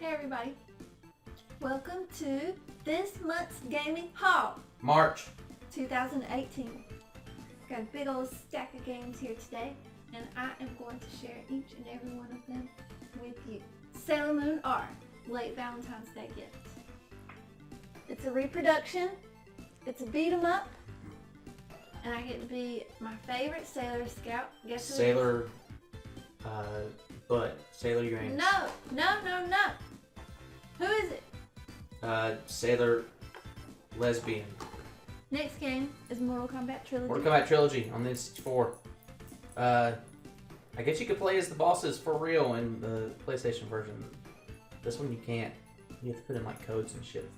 Hey everybody, welcome to this month's gaming haul, March 2018. Got a big old stack of games here today, and I am going to share each and every one of them with you. Sailor Moon R, late Valentine's Day gift. It's a reproduction, it's a beat 'em up, and I get to be my favorite Sailor Scout. Guess who? Sailor, Sailor Uranus. No. Who is it? Sailor Lesbian. Next game is Mortal Kombat Trilogy. Mortal Kombat Trilogy on the N64. I guess you could play as the bosses for real in the PlayStation version. This one you can't. You have to put in like codes and shit.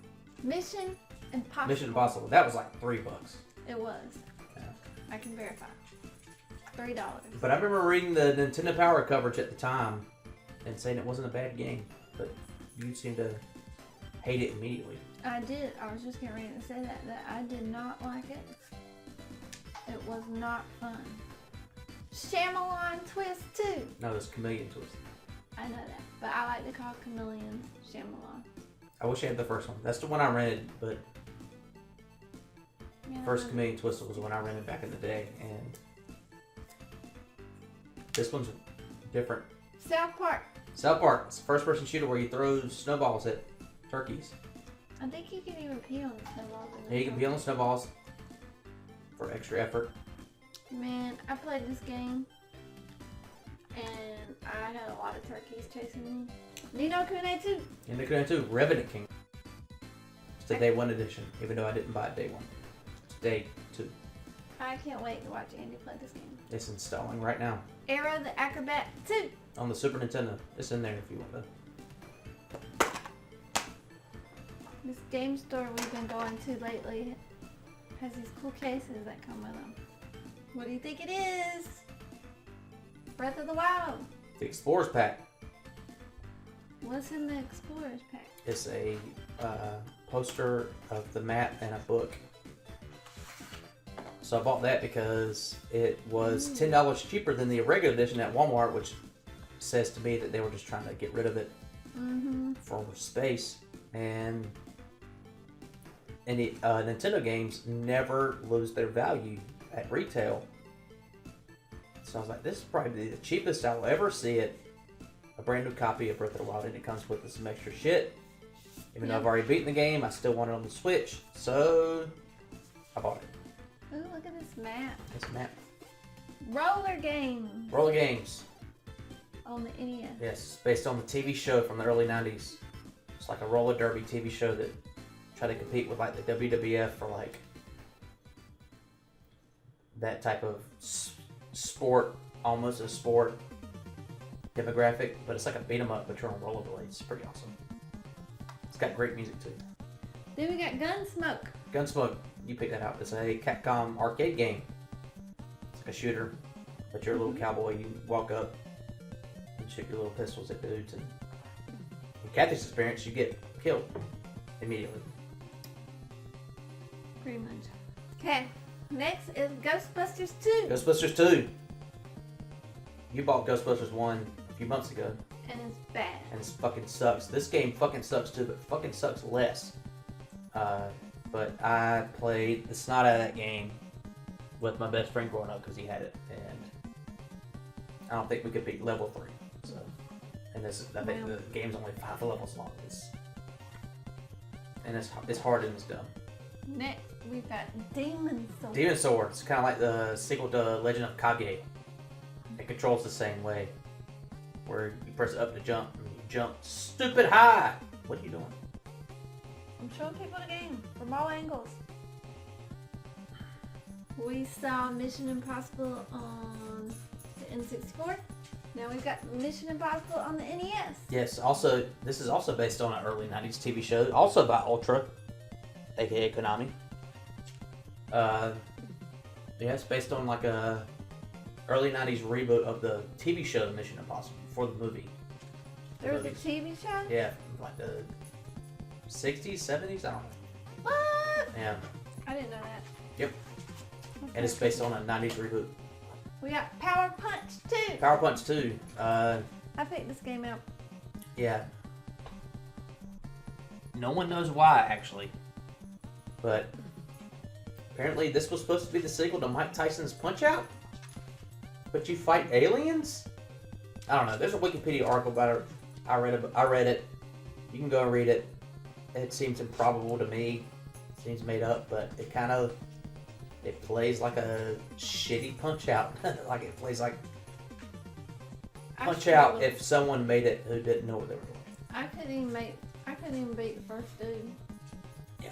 Mission Impossible. Mission Impossible. That was like $3. It was. Yeah. I can verify. $3. But I remember reading the Nintendo Power coverage at the time and saying it wasn't a bad game, but you seem to hate it immediately. I did. I was just getting ready to say that I did not like it. It was not fun. Shyamalan Twist 2. No, it's Chameleon Twist. I know that, but I like to call Chameleon Shyamalan. I wish I had the first one. That's the one I rented, but Yeah, first Chameleon Twist was the one I rented back in the day, and this one's different. South Park. South Park, it's a first-person shooter where you throw snowballs at turkeys. I think you can even pee on the snowballs. Yeah, you can pee on the snowballs for extra effort. Man, I played this game, and I had a lot of turkeys chasing me. Nino Kune 2. And they're going to do Revenant King. It's the Day 1 edition, even though I didn't buy it Day 1. It's Day 2. I can't wait to watch Andy play this game. It's installing right now. Arrow the Acrobat 2. On the Super Nintendo. It's in there if you want to. This game store we've been going to lately has these cool cases that come with them. What do you think it is? Breath of the Wild. The Explorers Pack. What's in the Explorers pack? It's a poster of the map and a book. So I bought that because it was $10 cheaper than the regular edition at Walmart, which says to me that they were just trying to get rid of it for space. And the Nintendo games never lose their value at retail. So I was like, this is probably the cheapest I'll ever see it. A brand new copy of Breath of the Wild, and it comes with some extra shit. Even though I've already beaten the game, I still want it on the Switch. So I bought it. Ooh, look at this map. This map. Roller games. Roller games. On the NES. Yes, based on the TV show from the early 90s. It's like a roller derby TV show that tried to compete with like the WWF for like that type of sport, almost a sport demographic, but it's like a beat 'em up, but you're on rollerblades. It's pretty awesome. It's got great music too. Then we got Gunsmoke. Gunsmoke, you picked that out. It's a Capcom arcade game. It's like a shooter, but you're a little cowboy. You walk up and shoot your little pistols at dudes, and in Cathy's experience, you get killed immediately. Pretty much. Okay, next is Ghostbusters 2. Ghostbusters 2. You bought Ghostbusters 1 a few months ago. And it's bad. And it fucking sucks. This game fucking sucks too, but fucking sucks less. But I played the snot out of that game with my best friend growing up because he had it, and I don't think we could beat level 3. So, and I think the game's only 5 levels long. It's hard and it's dumb. Next, we've got Demon Sword. Demon Sword. It's kind of like the sequel to Legend of Kage. It controls the same way, where you press up to jump, and you jump stupid high. What are you doing? I'm showing people the game from all angles. We saw Mission Impossible on the N64. Now we've got Mission Impossible on the NES. Yes, also, this is also based on an early 90s TV show, also by Ultra, aka Konami. Yeah, it's based on like a early 90s reboot of the TV show Mission Impossible before the movie. There was a TV show? Yeah, like the 60s, 70s, I don't know. What? Yeah. I didn't know that. Yep. Okay. And it's based on a 90s reboot. We got Power Punch 2. Power Punch 2. I picked this game out. Yeah. No one knows why, actually. But apparently this was supposed to be the sequel to Mike Tyson's Punch-Out? But you fight aliens? I don't know. There's a Wikipedia article about it. I read it. You can go and read it. It seems improbable to me. It seems made up, but it plays like a shitty Punch-Out. Like it plays like Punch-Out if someone made it who didn't know what they were doing. I couldn't even beat the first dude. Yeah.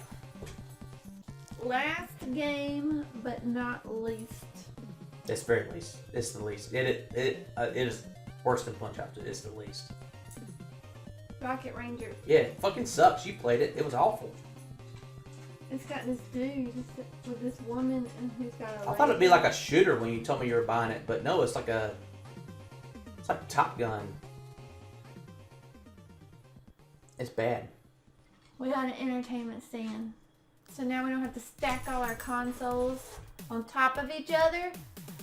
Last game, but not least. It's very least. It's the least. It is worse than Punch-Out. It's the least. Rocket Ranger. Yeah, it fucking sucks. You played it. It was awful. It's got this dude with this woman and who's got a I thought it'd be like a shooter when you told me you were buying it, but no, it's like Top Gun. It's bad. We got an entertainment stand. So now we don't have to stack all our consoles on top of each other.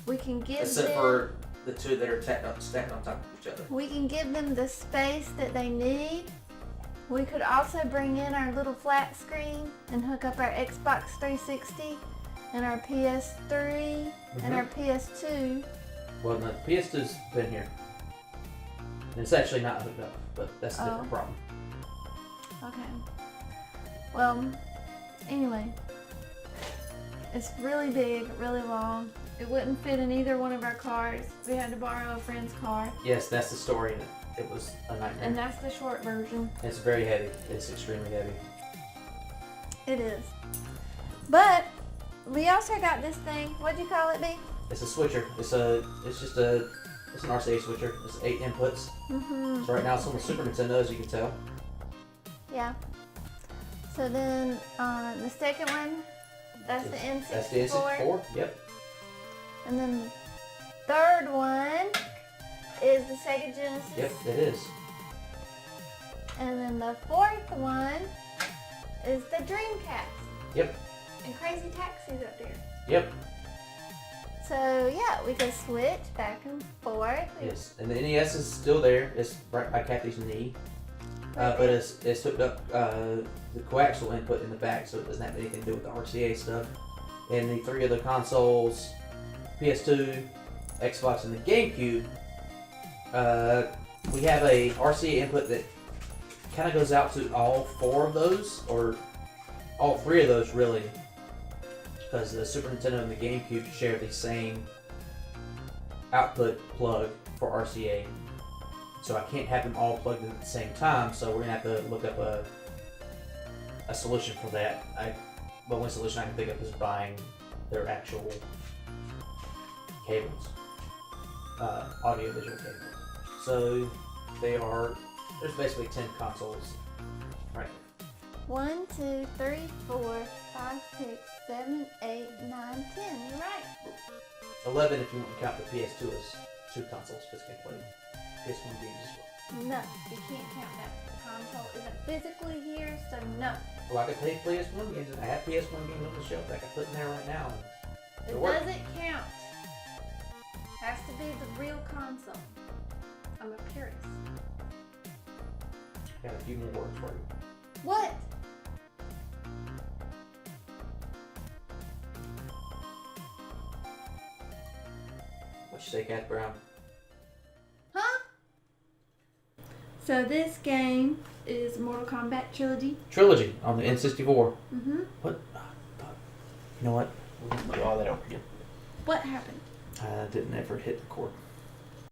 We can give Except them, for the two that are stacked on top of each other. we can give them the space that they need. We could also bring in our little flat screen and hook up our Xbox 360 and our PS3 and our PS2. Well, no, the PS2's been here. And it's actually not hooked up, but that's a different problem. Okay. Well, anyway, it's really big, really long. It wouldn't fit in either one of our cars. We had to borrow a friend's car. Yes, that's the story, and it was a nightmare. And that's the short version. It's very heavy. It's extremely heavy. It is. But we also got this thing. What'd you call it, B? It's a switcher. It's an RCA switcher. It's 8 inputs. Mm-hmm. So right now it's on the Super Nintendo, as you can tell. Yeah. So then the second one, that's the N64. That's the N64. Yep. And then the third one is the Sega Genesis. Yep, it is. And then the fourth one is the Dreamcast. Yep. And Crazy Taxi's up there. Yep. So yeah, we can switch back and forth. Yes, and the NES is still there. It's right by Cathy's knee. But it's hooked up the coaxial input in the back, so it doesn't have anything to do with the RCA stuff. And the three other consoles, PS2, Xbox, and the GameCube, we have a RCA input that kind of goes out to all four of those, or all three of those really, because the Super Nintendo and the GameCube share the same output plug for RCA. So I can't have them all plugged in at the same time, so we're going to have to look up a solution for that. The only solution I can think of is buying their actual cables, audio-visual cables. So there's basically 10 consoles right here. 1, 2, 3, 4, 5, 6, 7, 8, 9, 10. You're right. 11 if you want to count the PS2 as 2 consoles, because you can play PS1 games as well. No, you can't count that. The console isn't physically here, so no. Well, I could play PS1 games, and I have PS1 games on the shelf that I can put in there right now. It doesn't count. Has to be the real console. I'm a purist. Got a few more words for you. What? What you say, Cat Brown? Huh? So this game is Mortal Kombat Trilogy. Trilogy on the N64. Mm-hmm. What? You know what? We'll do all that over again. What happened? I didn't ever hit record.